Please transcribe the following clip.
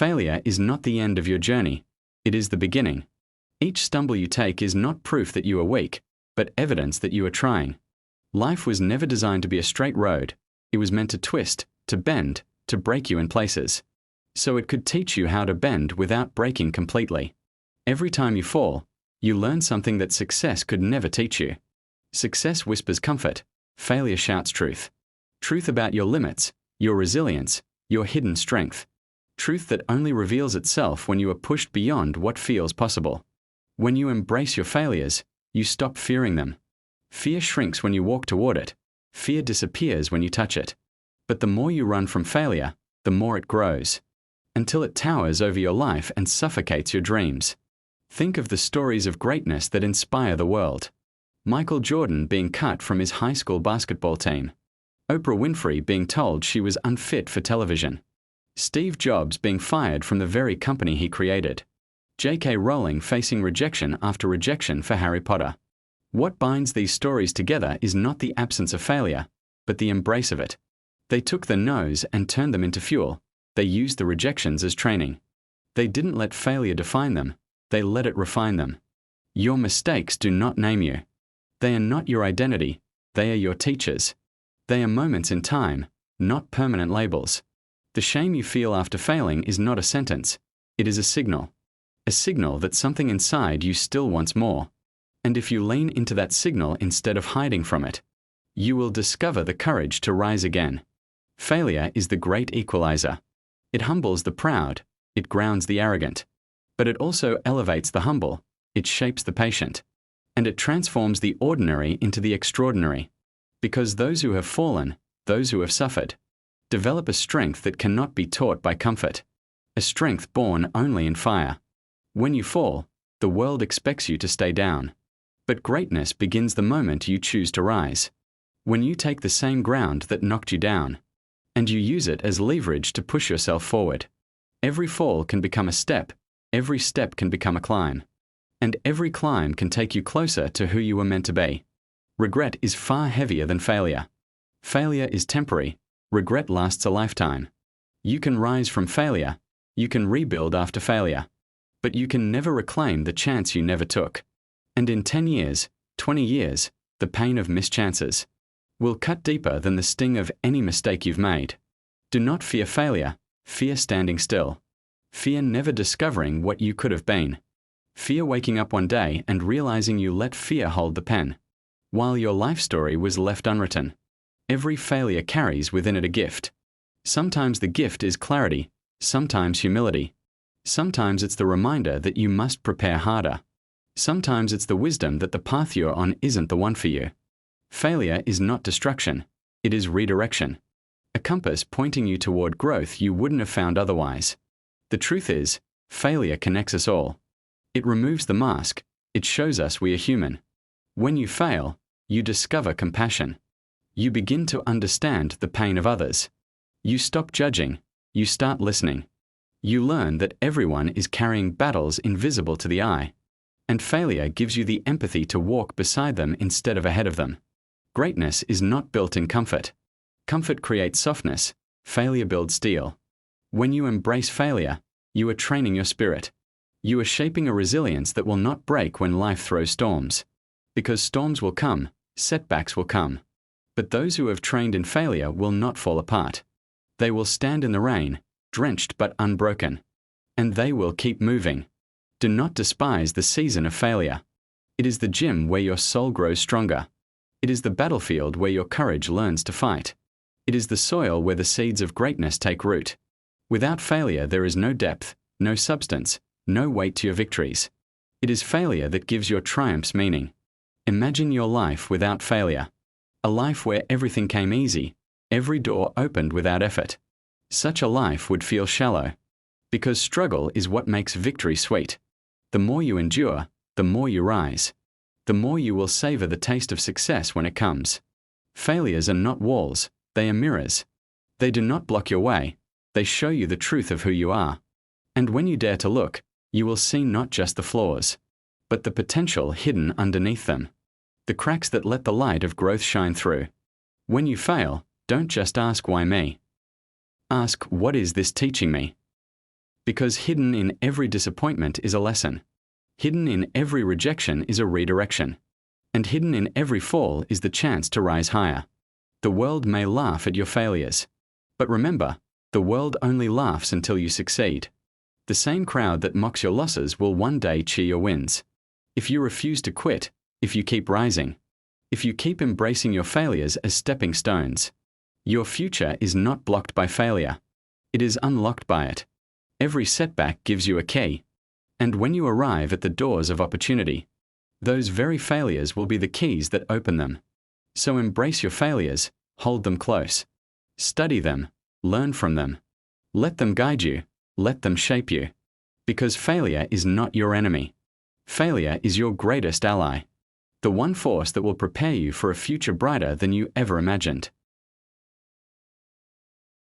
Failure is not the end of your journey. It is the beginning. Each stumble you take is not proof that you are weak, but evidence that you are trying. Life was never designed to be a straight road. It was meant to twist, to bend, to break you in places. So it could teach you how to bend without breaking completely. Every time you fall, you learn something that success could never teach you. Success whispers comfort. Failure shouts truth. Truth about your limits, your resilience, your hidden strength. Truth that only reveals itself when you are pushed beyond what feels possible. When you embrace your failures, you stop fearing them. Fear shrinks when you walk toward it. Fear disappears when you touch it. But the more you run from failure, the more it grows, until it towers over your life and suffocates your dreams. Think of the stories of greatness that inspire the world. Michael Jordan being cut from his high school basketball team. Oprah Winfrey being told she was unfit for television. Steve Jobs being fired from the very company he created. J.K. Rowling facing rejection after rejection for Harry Potter. What binds these stories together is not the absence of failure, but the embrace of it. They took the no's and turned them into fuel. They used the rejections as training. They didn't let failure define them. They let it refine them. Your mistakes do not name you. They are not your identity. They are your teachers. They are moments in time, not permanent labels. The shame you feel after failing is not a sentence. It is a signal. A signal that something inside you still wants more. And if you lean into that signal instead of hiding from it, you will discover the courage to rise again. Failure is the great equalizer. It humbles the proud, it grounds the arrogant. But it also elevates the humble, it shapes the patient. And it transforms the ordinary into the extraordinary. Because those who have fallen, those who have suffered, develop a strength that cannot be taught by comfort. A strength born only in fire. When you fall, the world expects you to stay down. But greatness begins the moment you choose to rise. When you take the same ground that knocked you down, and you use it as leverage to push yourself forward. Every fall can become a step, every step can become a climb. And every climb can take you closer to who you were meant to be. Regret is far heavier than failure. Failure is temporary, regret lasts a lifetime. You can rise from failure, you can rebuild after failure. But you can never reclaim the chance you never took. And in 10 years, 20 years, the pain of missed chances will cut deeper than the sting of any mistake you've made. Do not fear failure, fear standing still. Fear never discovering what you could have been. Fear waking up one day and realizing you let fear hold the pen, while your life story was left unwritten. Every failure carries within it a gift. Sometimes the gift is clarity, sometimes humility. Sometimes it's the reminder that you must prepare harder. Sometimes it's the wisdom that the path you're on isn't the one for you. Failure is not destruction, it is redirection. A compass pointing you toward growth you wouldn't have found otherwise. The truth is, failure connects us all. It removes the mask, it shows us we are human. When you fail, you discover compassion. You begin to understand the pain of others. You stop judging, you start listening. You learn that everyone is carrying battles invisible to the eye. And failure gives you the empathy to walk beside them instead of ahead of them. Greatness is not built in comfort. Comfort creates softness, failure builds steel. When you embrace failure, you are training your spirit. You are shaping a resilience that will not break when life throws storms. Because storms will come, setbacks will come. But those who have trained in failure will not fall apart. They will stand in the rain, drenched but unbroken. And they will keep moving. Do not despise the season of failure. It is the gym where your soul grows stronger. It is the battlefield where your courage learns to fight. It is the soil where the seeds of greatness take root. Without failure there is no depth, no substance, no weight to your victories. It is failure that gives your triumphs meaning. Imagine your life without failure. A life where everything came easy, every door opened without effort. Such a life would feel shallow. Because struggle is what makes victory sweet. The more you endure, the more you rise. The more you will savor the taste of success when it comes. Failures are not walls, they are mirrors. They do not block your way, they show you the truth of who you are. And when you dare to look, you will see not just the flaws, but the potential hidden underneath them. The cracks that let the light of growth shine through. When you fail, don't just ask why me. Ask, what is this teaching me? Because hidden in every disappointment is a lesson. Hidden in every rejection is a redirection. And hidden in every fall is the chance to rise higher. The world may laugh at your failures. But remember, the world only laughs until you succeed. The same crowd that mocks your losses will one day cheer your wins. If you refuse to quit, if you keep rising, if you keep embracing your failures as stepping stones, your future is not blocked by failure. It is unlocked by it. Every setback gives you a key. And when you arrive at the doors of opportunity, those very failures will be the keys that open them. So embrace your failures, hold them close. Study them, learn from them. Let them guide you, let them shape you. Because failure is not your enemy. Failure is your greatest ally. The one force that will prepare you for a future brighter than you ever imagined.